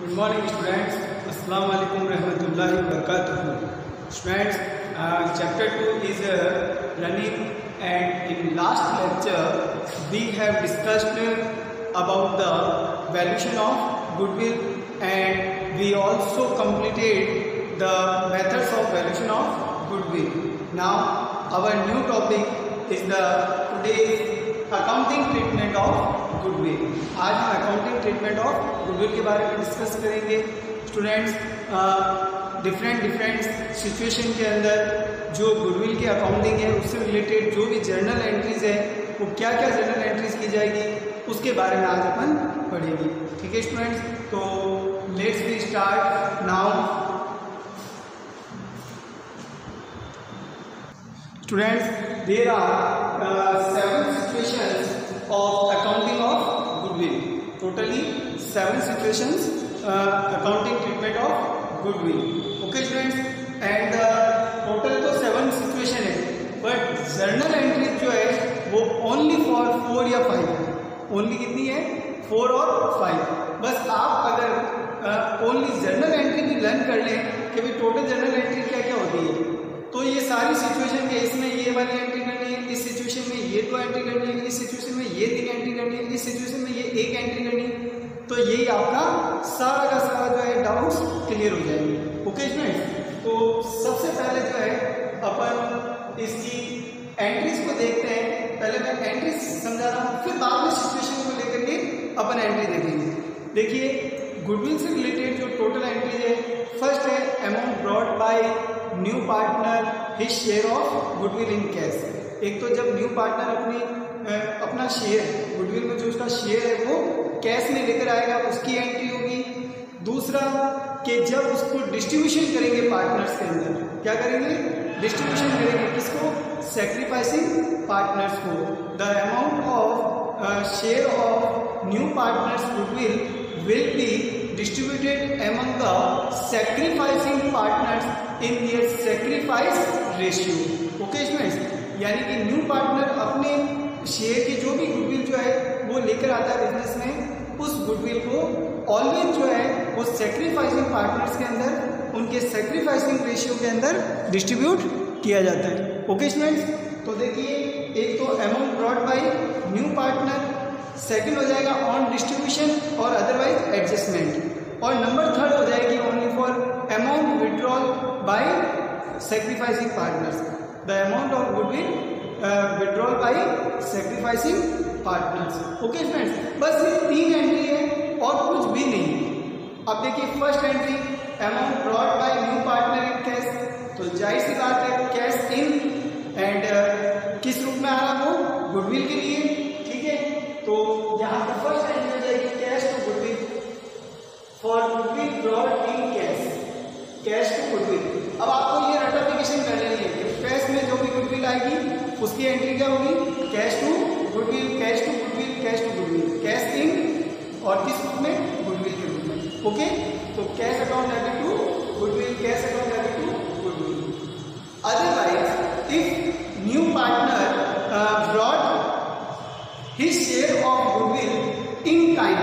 Good morning students. Assalamu alaikum rahmatullahi wa barakatuh. Students, chapter 2 is running, and in last lecture we have discussed about the valuation of goodwill, and we also completed the methods of valuation of goodwill. Now our new topic is the today's accounting treatment of goodwill. आज हम accounting treatment of goodwill के बारे में discuss करेंगे। Students, different situation के अंदर जो goodwill की अकाउंटिंग है उससे रिलेटेड जो भी जर्नल एंट्रीज है वो क्या क्या जर्नल एंट्रीज की जाएगी उसके बारे में आज अपन पढ़ेंगे। ठीक है स्टूडेंट्स, तो let's we start now. Students, there are 7 situations of accounting of goodwill. Totally 7 situations accounting treatment of goodwill. Okay students, and total तो 7 situation है, but journal entry जो है वो only for 4 या 5 है। Only कितनी है? 4 और 5। बस आप अगर only journal entry भी लर्न कर लें कि भाई टोटल journal entry क्या क्या होती है, तो ये सारी सिचुएशन के इसमें ये वाली एंट्री करनी है, इस सिचुएशन में ये 2 एंट्री करनी है, इस सिचुएशन में ये 3 एंट्री करनी है, इस सिचुएशन में ये 1 एंट्री करनी है, तो यही आपका सारा का सारा जो है डाउट्स क्लियर हो जाएंगे। ओके स्टूडेंट्स, तो सबसे पहले जो है अपन इसकी एंट्रीज को देखते हैं। पहले मैं एंट्रीज समझा रहा हूँ, फिर बाद में सिचुएशन को लेकर के अपन एंट्री देखेंगे। देखिए गुडविल से रिलेटेड जो टोटल एंट्रीज है, फर्स्ट है amount brought by new partner his share of goodwill in cash. एक तो जब न्यू पार्टनर अपना शेयर गुडविल में जो उसका शेयर है वो कैश में लेकर आएगा, उसकी एंट्री होगी। दूसरा कि जब उसको डिस्ट्रीब्यूशन करेंगे पार्टनर्स के अंदर, क्या करेंगे? डिस्ट्रीब्यूशन करेंगे किसको? सैक्रिफाइसिंग पार्टनर्स को। The amount of share of new partners goodwill will be distributed among the sacrificing partners in their sacrifice ratio. Okay students, यानी कि न्यू पार्टनर अपने शेयर की जो भी गुडविल जो है वो लेकर आता है बिजनेस में, उस गुडविल को ऑलवेज जो है वो सैक्रिफाइसिंग पार्टनर्स के अंदर उनके सैक्रिफाइसिंग रेशियो के अंदर डिस्ट्रीब्यूट किया जाता है। ओके स्टूडेंट्स, तो देखिए एक तो amount brought by new partner, second हो जाएगा ऑन डिस्ट्रीब्यूशन और अदरवाइज एडजस्टमेंट, और नंबर थर्ड हो जाएगी only for amount withdrawal by sacrificing partners, the amount of goodwill withdrawal by sacrificing partners. Okay friends, बस ये 3 एंट्री है और कुछ भी नहीं। अब देखिए first entry amount brought by new partner in cash, तो जाहिर सी बात है कैश इन, एंड किस रूप में आ रहा वो? गुडविल के लिए। तो यहाँ पर फर्स्ट एंट्री हो जाएगी cash to goodwill, for goodwill brought in cash, cash to goodwill. अब आपको ये रेटिफिकेशन कर लेनी है कि कैश में जो भी गुडविल आएगी उसकी एंट्री क्या होगी? Cash to goodwill, cash to goodwill, cash to goodwill, cash in और किस रूप में? गुडविल के रूप में। ओके, तो cash account debit to goodwill, cash account debit to goodwill. Otherwise if new partner brought his share of goodwill in kind,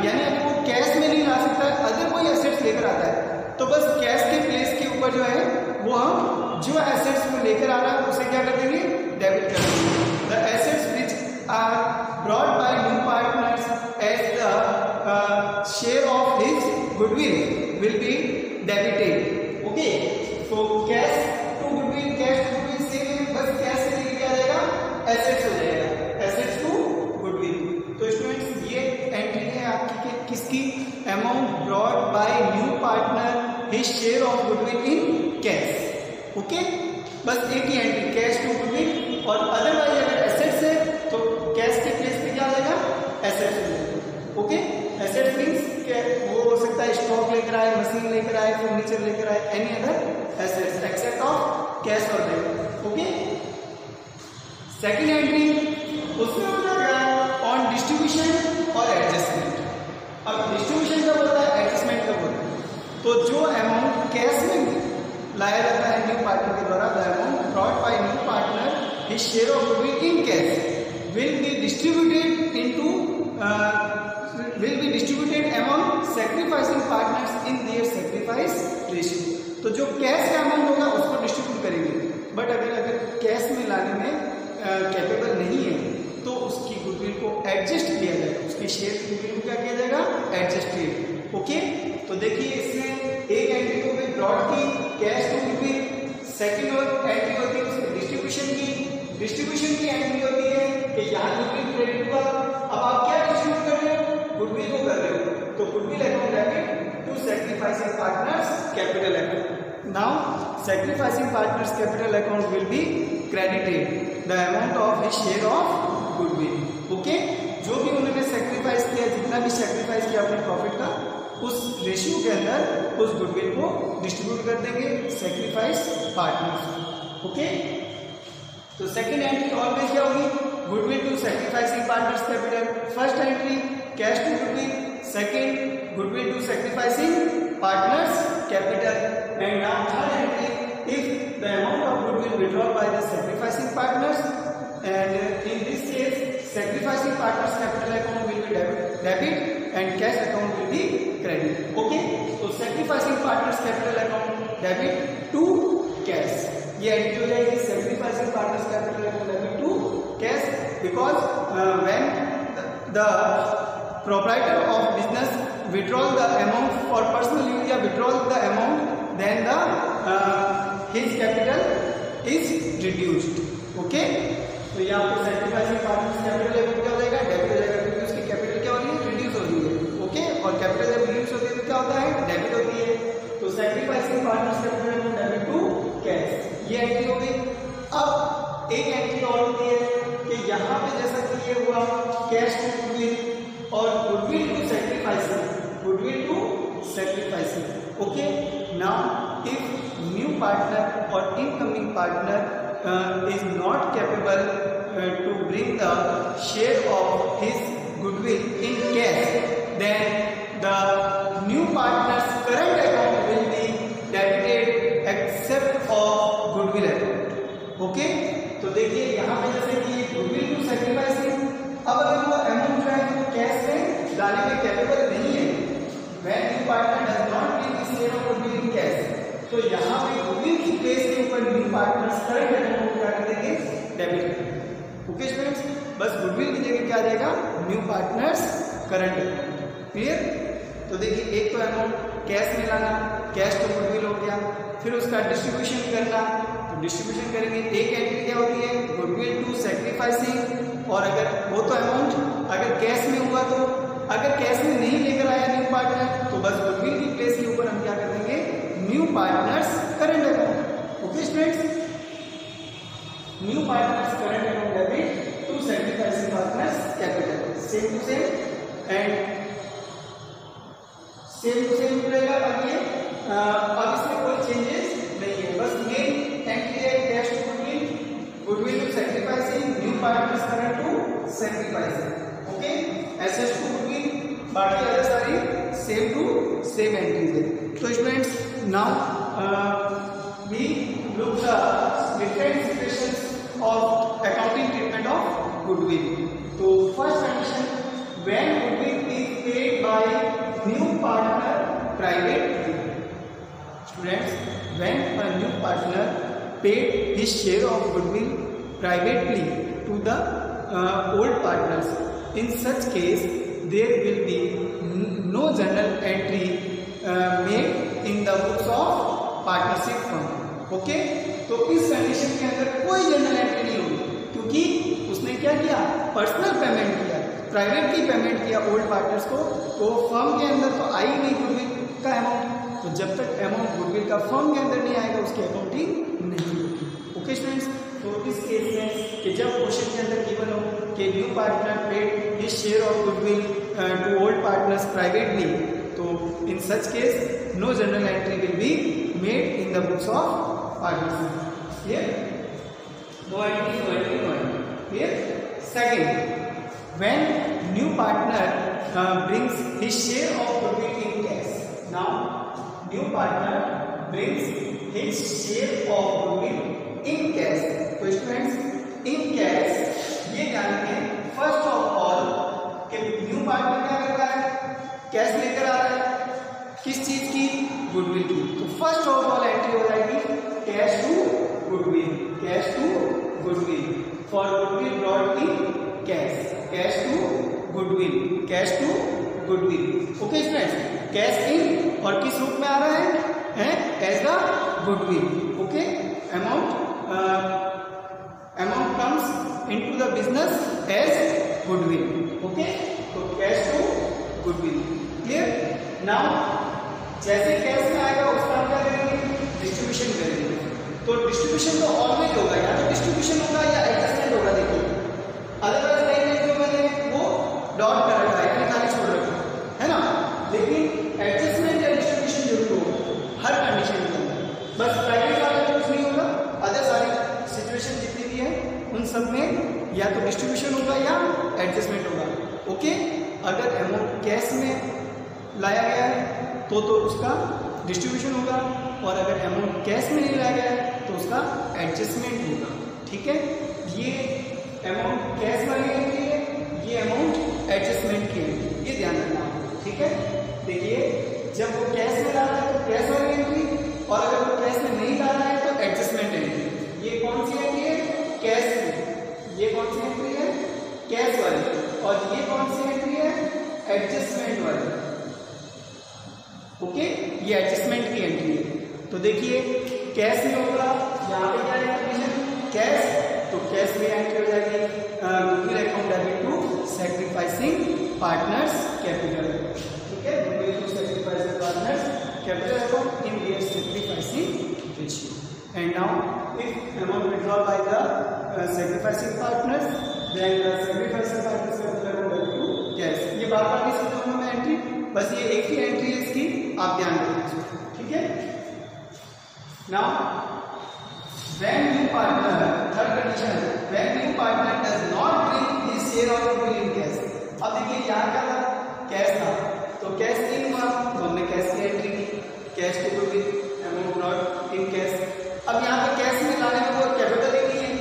यानी अगर वो कैश में नहीं ला सकता है, अगर कोई एसेट्स लेकर आता है तो बस कैश के प्लेस के ऊपर जो है वो हम जो एसेट्स को लेकर आ रहा है उसे क्या कर देंगे? डेबिट कर देंगे। The assets which are brought by new partners as the share of his goodwill will be debited. Okay, तो cash to goodwill, cash to goodwill same, बस कैश से लेके क्या जाएगा? एसेट्स हो जाएगा, एसेट्स टू गुडविल। तो स्टूडेंट्स ये एंट्री है आपकी कि किसकी? Amount brought by new partner his share of goodwill in cash. Okay, बस एक ही एंट्री कैश टू गुडविल, और अदरवाइज अगर एसेट्स है तो कैश के प्लेस पे क्या आ जाएगा? एसेट्स हो जाएगा। ओके, एसेट्स मीन्स वो हो सकता है स्टॉक लेकर आए, मशीन लेकर आए, फर्नीचर लेकर आए, any other assets except of cash और बैंक। ओके, सेकेंड एंट्री उसमें हो जाएगा ऑन डिस्ट्रीब्यूशन और एडजस्टमेंट। अब डिस्ट्रीब्यूशन कब होता है, एडजस्टमेंट कब होता है? तो जो अमाउंट कैश में लाया जाता है न्यू पार्टनर के द्वारा, the amount brought by new partner his share of goodwill in cash will be distributed into will be distributed this ratio. तो जो कैश का अमाउंट होगा उसको डिस्ट्रीब्यूट करेंगे, बट अगर कैश में लाने में कैपेबल नहीं है तो उसकी गुडविल को एडजस्ट किया जाएगा, उसके शेयर की गुडविल को क्या किया जाएगा, एडजस्ट किया। ओके, तो देखिए इसमें एक एंट्री हो गई ब्रॉड की cash to goodwill, second entry होती है उसकी डिस्ट्रीब्यूशन की एंट्री होती है कि यहाँ गुडविल क्रेडिट हुआ। अब आप क्या डिस्ट्रीब्यूट कर रहे हो, गुडविल को कर रहे हो, तो goodwill account debit to sacrificing partners capital account. Now sacrificing partners capital account will be credited the amount of his share of goodwill. Okay, जो भी उन्होंने सैक्रिफाइस किया, जितना भी सैक्रिफाइस किया अपने प्रॉफिट का, उस रेशियो के अंदर उस गुडविल को डिस्ट्रीब्यूट कर देंगे सैक्रिफाइस पार्टनर्स। ओके, तो सेकंड एंट्री ऑलवेज क्या होगी, goodwill to sacrificing partners capital. First entry cash to goodwill, second goodwill to sacrificing partners capital, and now third entry if the amount of goodwill withdrawn by the sacrificing partners, and in this case sacrificing partners capital account will be debit and cash account will be credit. Okay, so sacrificing partners capital account debit to cash, ये entry हो जाएगी sacrificing partners capital account debit to cash, because when the proprietor of business withdraw the amount for personal use या withdraw the amount, then the his capital is reduced. Okay, तो यहाँ पे sacrificing partners capital account क्या हो जाएगा, debit हो जाएगा, क्योंकि उसकी कैपिटल क्या हो रही है, रिड्यूस हो रही है। ओके, और कैपिटल जब रिड्यूस होती है तो क्या होता है, डेबिट होती है। तो sacrificing partners capital account debit to cash, ये एंट्री हो गई। अब एक एंट्री और होती है कि यहाँ पे जैसा कि ये हुआ कैश टू गुडविल और goodwill to sacrificing. Okay, now if new partner or incoming partner is not capable to bring the share of his goodwill in cash, then the new partner's current account will be debited except of goodwill account. Okay, तो देखिए यहाँ पे जैसे कि goodwill to sacrificing, अब अगर वो amount जो है वो कैश में लाने में कैपेबल नहीं है, when new partner does not bring the share of goodwill in cash, तो यहाँ पे गुडविल की प्लेस के ऊपर न्यू पार्टनर्स करंट अकाउंट को क्या कर देंगे, डेबिट। ओके स्टूडेंट्स, बस गुडविल की जगह क्या आ जाएगा, new partners current account. Clear? तो देखिए एक तो अमाउंट कैश में लाना, कैश तो गुडविल हो गया, फिर उसका डिस्ट्रीब्यूशन करना, तो डिस्ट्रीब्यूशन करेंगे। एक एंट्री क्या होती है, गुडविल टू सैक्रिफाइसिंग, और अगर वो तो अमाउंट अगर कैश में हुआ, तो अगर कैश में नहीं लेकर आया न्यू पार्टनर, तो बस गुडविल की प्लेस के ऊपर हम क्या कर देंगे, new partners current account. Okay students, new partners current account debit to sacrificing partners capital, same to same and same to same रहेगा। अब इसमें कोई चेंजेस नहीं है, बस मेन एंट्री है cash to goodwill to sacrificing, new partners current to sacrificing. Okay, assets to goodwill, बाकी other सारी सेम टू सेम एंट्रीज है। तो students, now we look the different situations of accounting treatment of goodwill. So first condition, when goodwill is paid by new partner privately. Students, when a new partner paid his share of goodwill privately to the old partners, in such case there will be no journal entry made in the books of partnership fund. Okay, तो इस condition के अंदर कोई general entry नहीं होगी, क्योंकि उसने क्या किया, पर्सनल पेमेंट किया, प्राइवेटली पेमेंट किया ओल्ड पार्टनर्स को, तो फर्म के अंदर तो आई नहीं गुडविल का अमाउंट, तो जब तक अमाउंट गुडविल का फर्म के अंदर नहीं आएगा उसकी अकाउंटिंग नहीं होगी। ओके स्टूडेंट्स, तो इस केस में कि जब क्वेश्चन के अंदर गिवन हो कि new partner paid his share of goodwill to old partners privately, तो in such case no journal entry will be made in the books of partnership. Clear? No entry. Clear? Second, when new partner brings his share of goodwill in cash. Now new partner brings his share of goodwill in cash. तो students, in cash ये जानेंगे first of all कि new partner क्या कर रहा है, cash लेकर आ रहा है, किस चीज की? गुडविल की। तो फर्स्ट ऑफ ऑल एंट्री हो जाएगी cash to goodwill, cash to goodwill, for goodwill brought in cash, cash to goodwill, cash to goodwill. Okay friends, cash in और किस रूप में आ रहा है as the goodwill. Okay, amount comes into the business as goodwill. Okay, तो cash to goodwill, clear. Now जैसे cash में आएगा उसका हम क्या करेंगे? डिस्ट्रीब्यूशन करेंगे। तो डिस्ट्रीब्यूशन तो ऑलवेज होगा, या तो डिस्ट्रीब्यूशन होगा या एडजस्टमेंट होगा। देखिए अदरवाइज नहीं, जो मैंने वो डॉट कर रखा है, यानी खाली छोड़ रखा है ना, लेकिन एडजस्टमेंट या डिस्ट्रीब्यूशन जरूर होगा हर कंडीशन के अंदर। बस प्राइवेट वाले में कुछ नहीं होगा, अदर सारी सिचुएशन जितनी भी है उन सब में या तो डिस्ट्रीब्यूशन होगा या एडजस्टमेंट होगा। ओके, अगर अमाउंट कैश में लाया गया है तो उसका डिस्ट्रीब्यूशन होगा, और अगर अमाउंट कैश में नहीं लाया गया है तो उसका एडजस्टमेंट होगा। ठीक है, ये अमाउंट कैश वाली एंट्री है, ये अमाउंट एडजस्टमेंट की है, ये ध्यान रखना आपको। ठीक है, देखिए जब वो कैश में ला रहा है तो कैश वाली एंट्री, और अगर वो कैश में नहीं ला रहा है तो एडजस्टमेंट एंट्री। ये कौन सी एंट्री है? कैश की। ये कौन सी एंट्री है? कैश वाली। और ये कौन सी एंट्री है? एडजस्टमेंट वाली। ओके, ये एडजस्टमेंट की एंट्री है। तो देखिए कैश में होगा, यहाँ पे क्या है कंडीशन? कैश, तो कैश में एंट्री हो जाएगी goodwill account debit to sacrificing partners capital. ठीक है, goodwill to sacrificing partners capital account in their sacrificing ratio. And now if amount withdrawn by the sacrificing partners, then the sacrificing partners capital account debit to cash. ये बार-बार नहीं समझाऊंगा मैं entry, बस ये एक ही एंट्री है इसकी, आप ध्यान रखिए। ठीक है, now when new partner, third condition, when new partner does not bring his share of goodwill in cash. अब देखिए यहाँ क्या था? कैश था, तो कैश नहीं हुआ तो हमने कैश की एंट्री की, cash to goodwill amount brought in cash. अब यहाँ पे कैश में लाने में कोई कैपिटल ही नहीं है।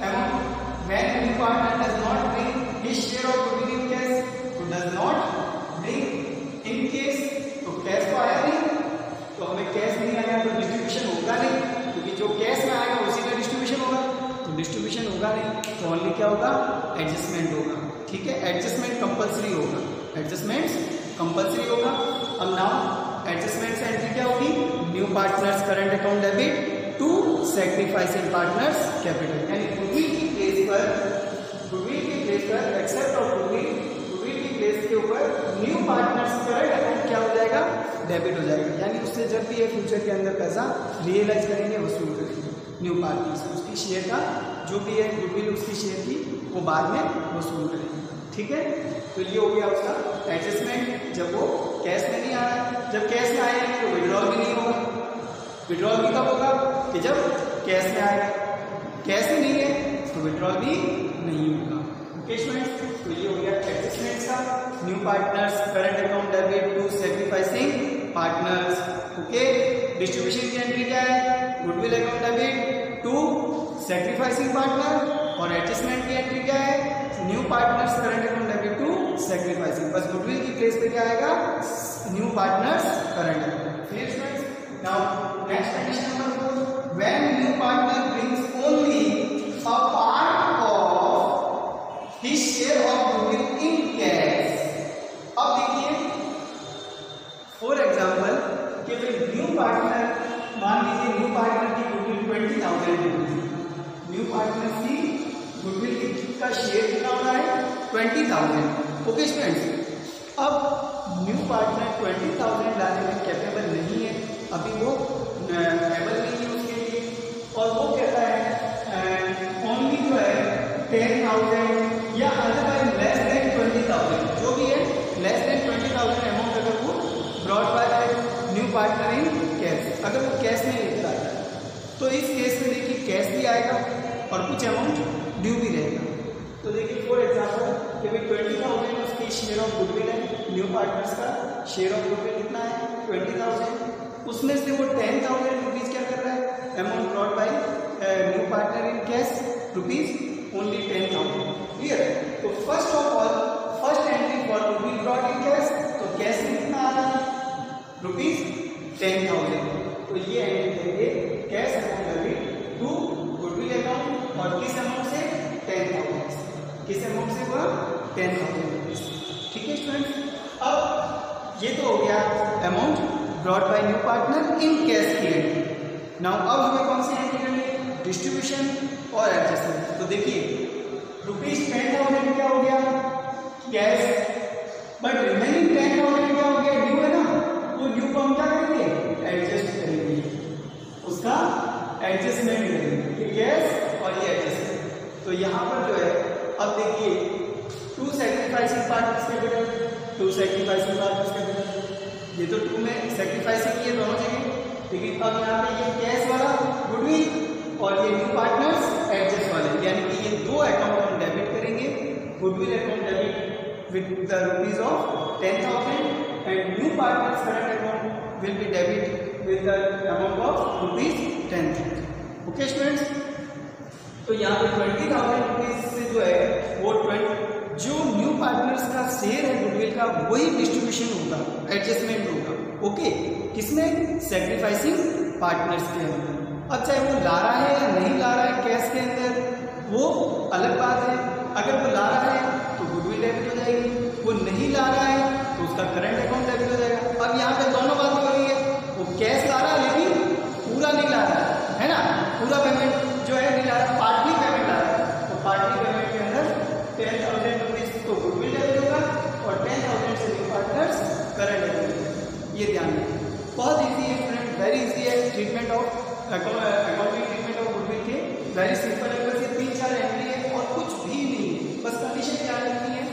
Amount when new partner does not bring his share of goodwill in cash, तो does not bring in cash, तो कैश तो आया नहीं, तो हमें कैश नहीं आया तो डिस्ट्रीब्यूशन होगा नहीं, क्योंकि जो कैश में आएगा उसी का डिस्ट्रीब्यूशन होगा, तो डिस्ट्रीब्यूशन होगा नहीं, तो ओनली क्या होगा? एडजस्टमेंट होगा। ठीक है, एडजस्टमेंट कंपल्सरी होगा, एडजस्टमेंट कंपल्सरी होगा। अब नाउ एडजस्टमेंट से एंट्री क्या होगी? New partners current account debit to sacrificing partners capital, यानी गुडविल की प्लेस पर, गुडविल की प्लेस पर एक्सेप्ट ऑफ गुडविल, गुडविल की प्लेस के ऊपर न्यू पार्टनर्स करंट अकाउंट क्या हो जाएगा? डेबिट हो जाएगा, यानी उससे जब भी ये फ्यूचर के अंदर पैसा रियलाइज करेंगे, वसूल करेंगे न्यू पार्टनर्स, उसकी शेयर का जो भी है गुडविल उसकी शेयर की वो बाद में वसूल करेंगे। ठीक है, तो ये हो गया उसका एडजस्टमेंट, जब वो कैश में नहीं आ रहा है। जब कैश में आएगा तो विड्रॉल भी नहीं होगा। विड्रॉल भी कब होगा? कि जब कैश में आएगा, कैश में नहीं है तो विड्रॉल भी नहीं होगा। ओके स्टूडेंट्स, तो ये हो गया एडजस्टमेंट का। New partners current account debit to sacrificing partners. Okay, distribution की एंट्री क्या है? Goodwill account debit to sacrificing partner, और एडजस्टमेंट की एंट्री क्या है? New partners current account debit to sacrificing, बस गुडविल की प्लेस पे क्या आएगा? New partners current account. Clear students? Now next condition number 4, when new partner brings only a part of his share of goodwill in cash. अब देखिए for example कि भाई new partner, मान लीजिए न्यू पार्टनर की गुडविल 20,000 रुपीज, न्यू पार्टनर की goodwill का share कितना हो रहा है? 20,000। ओके स्टूडेंट्स, अब न्यू पार्टनर 20,000 लाने में कैपेबल नहीं है, अभी वो एबल नहीं है उसके लिए, और वो कहता है ओनली जो है 10,000 या अदरवाइज लेस देन 20,000, जो भी है लेस देन 20,000 अमाउंट अगर वो brought by new partner in cash, अगर वो कैश में लेकर आता है, तो इस केस में देखिए कैश भी आएगा और कुछ अमाउंट ड्यू भी रहेगा। तो देखिए फॉर एग्जांपल कि भाई 20,000 उसकी शेयर ऑफ गुडविल है, न्यू पार्टनर्स का शेयर ऑफ गुडविल कितना है? 20,000। उसमें से वो 10,000 रुपीज क्या कर रहा है? Amount brought by new partner in cash rupees only 10,000। Clear? तो first of all first entry for goodwill brought in cash, तो कैश में कितना आ रहा है? ₹10,000। तो ये एंट्री देंगे cash account debit to goodwill account और किस अमाउंट से 10,000, किस अमाउंट से हुआ 10,000। ठीक है स्टूडेंट्स, अब ये तो हो गया amount brought by new partner in cash की एंट्री। नाउ अब हमें कौन सी एंट्री करनी है, डिस्ट्रीब्यूशन और एडजस्टमेंट। तो देखिए ₹10,000 क्या हो गया कैश, बट रिमेनिंग 10,000 क्या हो गया ड्यू है ना, वो ड्यू को हम क्या करेंगे एडजस्ट करेंगे, उसका एडजस्टमेंट करेंगे, कैश और ये एडजस्टमेंट। तो यहाँ पर जो है अब देखिए to sacrificing partners capital, to sacrificing partners capital, ये तो टू में सैक्रिफाइसिंग किए दोनों जगह, लेकिन अब यहाँ पे ये कैश वाला गुडविल और ये न्यू पार्टनर्स एडजस्ट वाले, यानी कि ये दो अकाउंट हम डेबिट करेंगे, goodwill account debit with the rupees of 10,000 and new partners current account will be debit with the amount of rupees 10,000. Okay students, तो यहाँ पे 20,000 रुपीज से जो है वो जो न्यू पार्टनर्स का शेयर है गुडविल का वही डिस्ट्रीब्यूशन होगा, एडजस्टमेंट होगा। ओके, किसमें सैक्रिफाइसिंग पार्टनर्स के अंदर। अब चाहे वो ला रहा है या नहीं ला रहा है कैश के अंदर वो अलग बात है, अगर वो ला रहा है तो गुडविल डेबिट हो जाएगी, वो नहीं ला रहा है तो उसका करंट अकाउंट डेबिट हो जाएगा। अब यहाँ पे दोनों बात हो रही है, वो कैश ला रहा है लेकिन पूरा नहीं ला रहा है ना, पूरा पेमेंट जो है नहीं ला रहा, पार्टली पेमेंट ला रहा है, तो पार्टली पेमेंट के अंदर 10,000 रुपीज तो गुडविल डेबिट होगा और 10,000 से न्यू पार्टनर्स करंट डेबिट। ये ध्यान रखें, बहुत ईजी है स्टूडेंट, वेरी ईजी है treatment of accounting treatment of goodwill के, वेरी सिंपल है, बस ये 3-4 एंट्री है और कुछ भी नहीं है, बस कंडीशन ध्यान रखनी है।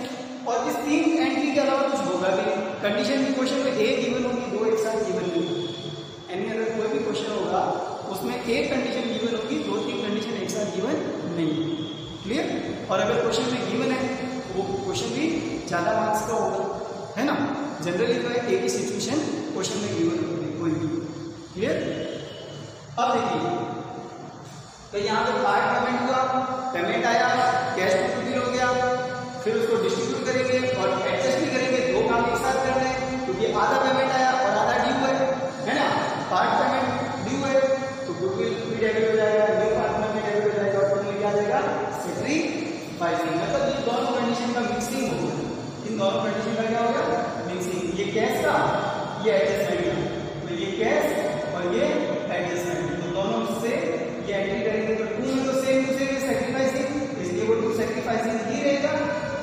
और इस 3 एंट्री के अलावा कुछ होगा भी नहीं, कंडीशन की क्वेश्चन में एक गिवन होगी, 2 एक साथ गिवन नहीं होगी, यानी अगर कोई भी क्वेश्चन होगा उसमें एक कंडीशन गिवन होगी, 2-3 कंडीशन एक साथ गिवन नहीं होगी। क्लियर, और अगर क्वेश्चन में गिवन है वो क्वेश्चन भी ज़्यादा मार्क्स का होगा, है ना, जनरली जो है एक ही सिचुएशन क्वेश्चन में गिवन होगी कोई भी। क्लियर, अब देखिए तो यहाँ पे पार्ट पेमेंट हुआ, पेमेंट आया, कैश गुडविल हो गया, फिर उसको डिस्ट्रीब्यूट करेंगे और एडजस्ट भी करेंगे, दो काम एक साथ कर रहे हैं क्योंकि आधा पेमेंट आया और आधा ड्यू है ना, पार्ट पेमेंट ड्यू है तो गुडविल भी डेबिट हो जाएगा, न्यू पार्टनर भी डेबिट हो जाएगा और टोटल क्या आ जाएगा सैक्रिफाइसिंग, मतलब ये दोनों कंडीशन का मिक्सिंग होगा, इन दोनों कंडीशन का क्या होगा मिक्सिंग, ये कैश का ये एडजस्टमेंट का, तो ये कैश और ये एडजस्टमेंट, तो दोनों से ये एंट्री करेंगे तो टू में तो सेम दूसरे के सैक्रिफाइसिंग, इसलिए वो टू सैक्रिफाइसिंग ही रहेगा,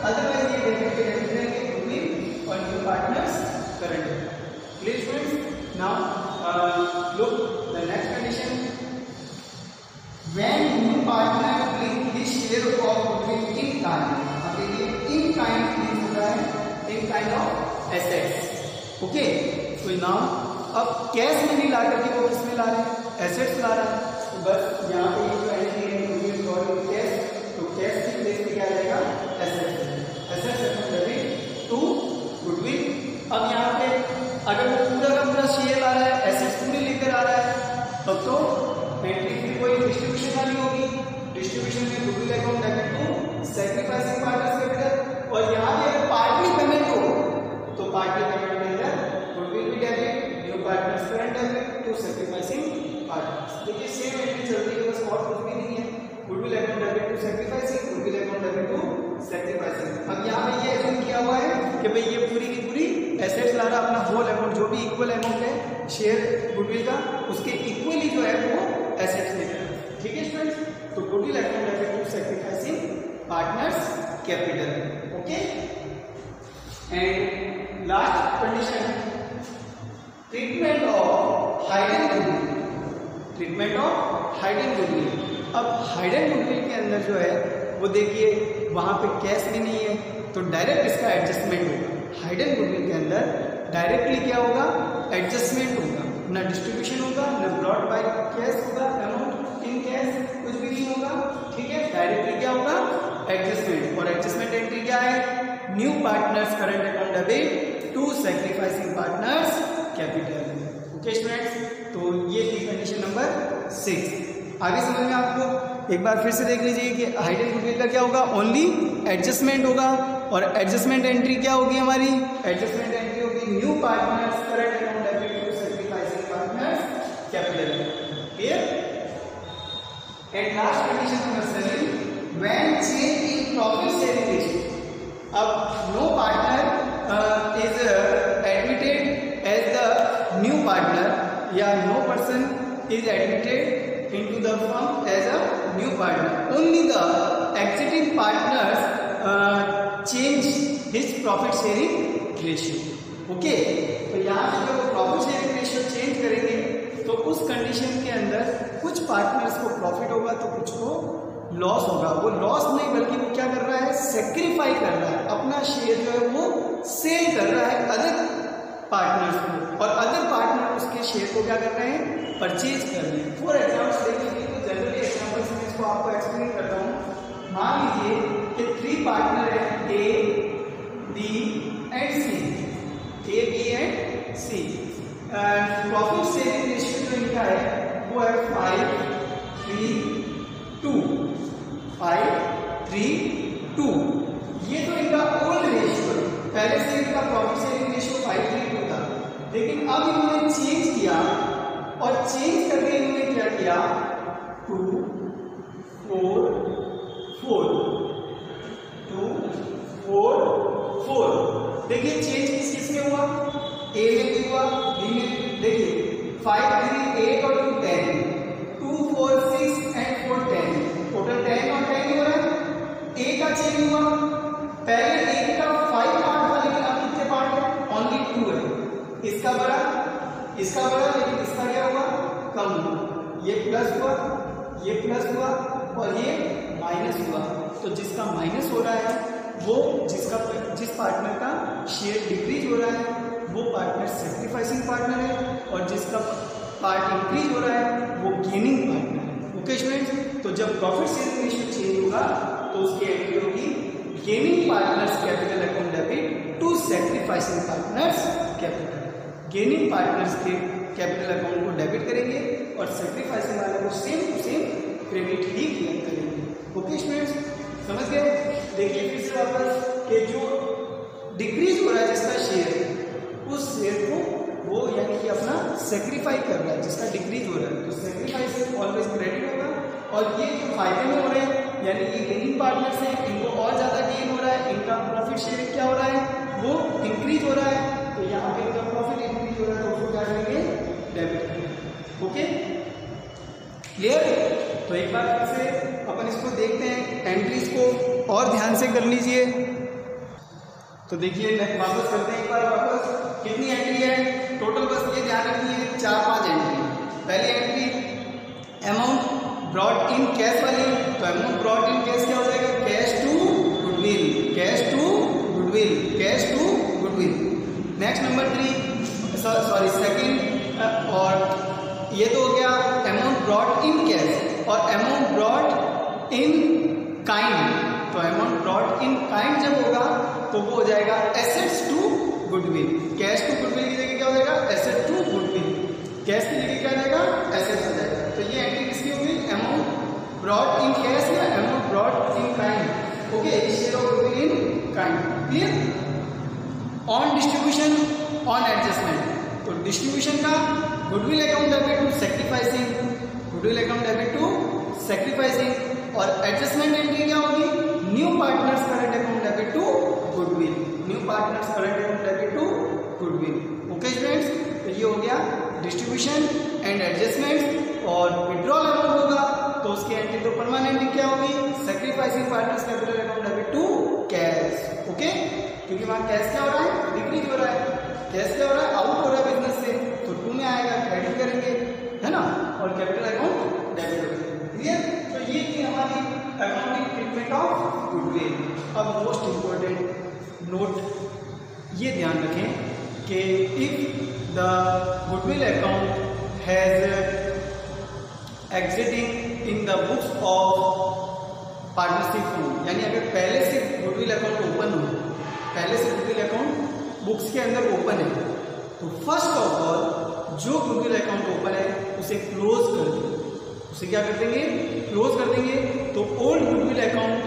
अदरवाइज ये डेबिट के डेबिट रहेंगे गुडविल और new partners current. Clear students, now look the next condition, when new partner bring his share of goodwill in kind. अब देखिए इन काइंड मींस होता है in kind of assets. Okay, तो now अब cash में नहीं ला करके वो किस में ला रहे हैं, एसेट्स ला रहा है, तो बस यहाँ पे ये जो एंट्री है गुडविल और कैश, तो कैश की प्लेस पे क्या आएगा assets, assets debit to goodwill. अब यहाँ पे अगर वो पूरा का पूरा शेयर ला रहा है, एसेट्स पूरी लेकर आ रहा है, तब तो एंट्री फिर कोई डिस्ट्रीब्यूशन वाली होगी, डिस्ट्रीब्यूशन में goodwill account debit to sacrificing partners capital, और यहाँ पे अगर पार्टली पेमेंट हो तो पार्टली पेमेंट के अंदर गुडविल भी debit, new partners current debit to sacrificing partners. देखिए सेम एंट्री चल रही है, बस और कुछ भी नहीं है, goodwill account debit to sacrificing, goodwill account debit to sacrificing. अब यहाँ पे ये एज्यूम किया हुआ है कि भाई ये पूरी की पूरी एसेट्स ला रहा है, अपना होल अमाउंट जो भी इक्वल अमाउंट है शेयर गुडविल का उसके इक्वली जो है वो एसेट्स ले रहा है। ठीक है स्टूडेंट्स, तो goodwill account debit to sacrificing partners capital. Okay, and last condition, treatment of hidden goodwill, treatment of hidden goodwill. अब हाइडन गुडविल के अंदर जो है वो देखिए वहां पे कैश भी नहीं है तो डायरेक्ट इसका एडजस्टमेंट होगा, हाइडन गुडविल के अंदर डायरेक्टली क्या होगा एडजस्टमेंट होगा, ना डिस्ट्रीब्यूशन होगा ना ब्रॉट बाय कैश होगा, अमाउंट इन कैश कुछ भी नहीं होगा। ठीक है, डायरेक्टली क्या होगा एडजस्टमेंट, और एडजस्टमेंट एंट्री क्या है new partners current account debit to sacrificing partners capital. Okay students, तो ये थी कंडीशन नंबर 6। आगे समझ में आपको एक बार फिर से देख लीजिए कि हाइडन गुडविल का क्या होगा ओनली एडजस्टमेंट होगा, और एडजस्टमेंट एंट्री क्या होगी हमारी, एडजस्टमेंट एंट्री होगी new partners current account debit अब no partner is admitted as the new partner या no person is admitted into the firm as a new partner. Only the existing partners change his profit sharing ratio. Okay, तो यहाँ पे जब profit sharing ratio change करेंगे तो उस condition के अंदर कुछ पार्टनर्स को प्रॉफिट होगा तो कुछ को लॉस होगा। वो लॉस नहीं बल्कि वो क्या कर रहा है, सेक्रीफाई कर रहा है, अपना शेयर जो है वो सेल कर रहा है अदर पार्टनर्स को, और अदर पार्टनर उसके शेयर को क्या कर रहे हैं, परचेज कर रहे हैं। फॉर एग्जाम्पल देखिए, तो जनरली एग्जाम्पल से इसको आपको एक्सप्लेन करता हूँ। मान लीजिए कि 3 पार्टनर है A, B and C, A, B and C. Profit sharing ratio जो इनका है वो है 5, 3, 2, 5, 3, 2। ये तो इनका ओल्ड रेशियो है, पहले से इनका प्रॉफिट शेयरिंग रेशियो 5, 3, 2 था। लेकिन अब इन्होंने चेंज किया, और चेंज करके इन्होंने क्या किया, 2, 4, 4, 2, 4, 4। देखिए चेंज किस किस में हुआ, ए में भी हुआ, बी में भी। देखिए 5, 3, 8 और 2, 10, 2, 4, 6 एंड 4, 10, टोटल 10 और 10 हो रहा है। ए का चेंज हुआ, पहले ए का 5 पार्ट था लेकिन अब कितने पार्ट है, ओनली 2 है। इसका बड़ा, लेकिन इसका क्या हुआ, कम हुआ। ये प्लस हुआ, ये प्लस हुआ और ये माइनस हुआ। तो जिसका माइनस हो रहा है वो जिस पार्टनर का शेयर डिक्रीज हो रहा है वो पार्टनर सैक्रिफाइसिंग पार्टनर है, और जिसका पार्ट इंक्रीज हो रहा है वो गेनिंग पार्टनर है। ओके स्टूडेंट्स, तो जब प्रॉफिट शेयरिंग रेशियो चेंज होगा तो उसकी एंट्री होगी gaining partners capital account debit to sacrificing partners capital. Gaining partners के कैपिटल अकाउंट को डेबिट करेंगे और सैक्रिफाइसिंग वाले को सेम टू सेम क्रेडिट ही किया करेंगे। ओके स्टूडेंट्स, समझ गए। देखिए फिर से वापस कि जो डिक्रीज हो रहा है जिसका शेयर, उस शेयर को वो यानी कि अपना सेक्रीफाई कर रहा है, जिसका डिक्रीज हो रहा है, तो सेक्रीफाइस ऑलवेज क्रेडिट होगा। और ये जो फायदे में हो रहे हैं यानी कि गेनिंग पार्टनर्स हैं, इनको और ज्यादा गेन हो रहा है, इनका प्रॉफिट शेयरिंग क्या हो रहा है, वो इंक्रीज हो रहा है। तो यहाँ पे इनका प्रॉफिट इंक्रीज हो रहा है तो उसको क्या करेंगे, डेबिट करेंगे। Okay, clear. तो एक बार फिर से अपन इसको देखते हैं, एंट्रीज को और ध्यान से कर लीजिए। तो देखिए वापस करते हैं एक बार वापस, कितनी एंट्री है टोटल, बस ये ध्यान रखिए 4-5 एंट्री। पहली entry amount brought in cash वाली, तो अमाउंट ब्रॉट इन कैश क्या हो जाएगा, cash to goodwill, cash to goodwill, cash to goodwill. Next number 3 second, और ये तो हो गया अमाउंट ब्रॉट इन कैश, और अमाउंट ब्रॉट इन काइंड। तो अमाउंट ब्रॉट इन काइंड जब होगा तो वो हो जाएगा assets to goodwill. Cash to goodwill की जगह क्या हो जाएगा, एसेट टू गुडविल। कैश की जगह क्या आ जाएगा, एसेट्स आ जाएगा। तो ये एंट्री किसकी होगी, अमाउंट ब्रॉट इन कैश या amount brought in kind. Okay, share of goodwill in kind, clear. On distribution, on adjustment, तो डिस्ट्रीब्यूशन का goodwill account debit to sacrificing, goodwill account debit to sacrificing. और adjustment entry क्या होगी, new partners current account debit to goodwill, new partners current account debit to goodwill. Okay students, तो ये हो गया distribution and adjustment. और withdrawal amount होगा तो उसकी एंट्री तो परमानेंटली क्या होगी, sacrificing partners capital account debit to cash. Okay, क्योंकि वहां कैश क्या हो रहा है, डिक्रीज हो रहा है, कैश क्या हो रहा है, आउट हो रहा है बिजनेस से, तो 2 में आएगा, क्रेडिट करेंगे, है ना, और कैपिटल अकाउंट डेबिट हो जाएगा। क्लियर। तो ये थी हमारी अकाउंटिंग ट्रीटमेंट ऑफ गुडविल। अब मोस्ट इंपॉर्टेंट नोट ये ध्यान रखें कि if the goodwill account has exiting in the books of partnership fund, यानी अगर पहले से गुडविल अकाउंट ओपन हो, पहले से गुडविल अकाउंट बुक्स के अंदर ओपन है, तो फर्स्ट ऑफ ऑल जो गुडविल अकाउंट ओपन है उसे क्लोज कर देंगे। उसे क्या कर देंगे, क्लोज कर देंगे। तो old goodwill account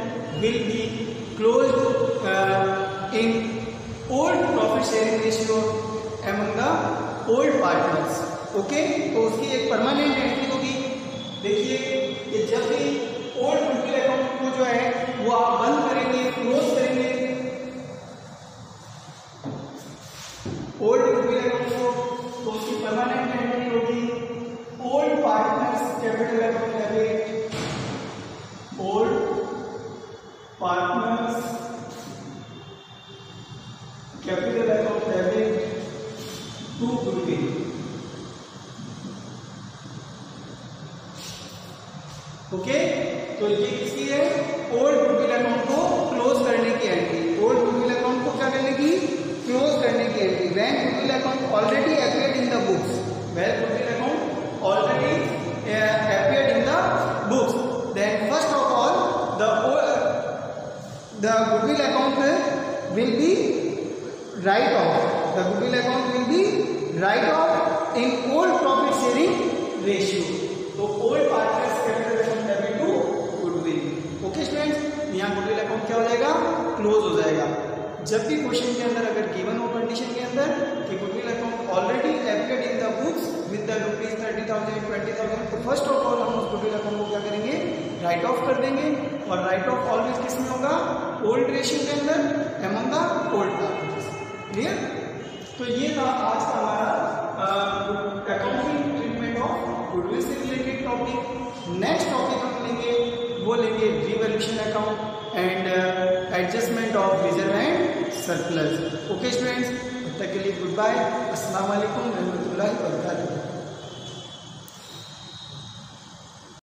will be closed in old profit sharing ratio among the old partners. Okay, तो उसकी एक परमानेंट एंट्री होगी। देखिए कि जब भी ओल्ड गुडविल अकाउंट को जो है वो आप बंद करेंगे, क्लोज करेंगे, capital account debit to goodwill. Okay, तो ये किसकी है? ओल्ड गुडविल अकाउंट को क्लोज करने की एंट्री। ओल्ड गुडविल अकाउंट को क्या करने की? क्लोज करने की entry. When goodwill account already appeared in the books, when goodwill account already appeared in the books, then first of all the goodwill account will be write off. The goodwill account will be write off in old profit sharing ratio. तो old partners capital account debit to goodwill. Okay students, यहाँ goodwill account क्या हो जाएगा? Close हो जाएगा। जब भी question के अंदर अगर गिवन हो कंडीशन के अंदर कि goodwill account already appeared in the books with the rupees 30,000 20,000, तो फर्स्ट ऑफ ऑल हम उस गुडविल अकाउंट को क्या करेंगे? राइट ऑफ कर देंगे। और राइट ऑफ ऑलवेज किस में होगा? ओल्ड रेशियो के अंदर among the old partners. Clear? तो ये था आज का हमारा अकाउंटिंग ट्रीटमेंट ऑफ गुडविल से रिलेटेड टॉपिक। नेक्स्ट टॉपिक हम लेंगे, वो लेंगे revaluation account and adjustment of reserve and surplus. Okay students, तब तक के लिए गुड बाय, अस्सलाम वालेकुम रहमतुल्लाहि व बरकातुहू।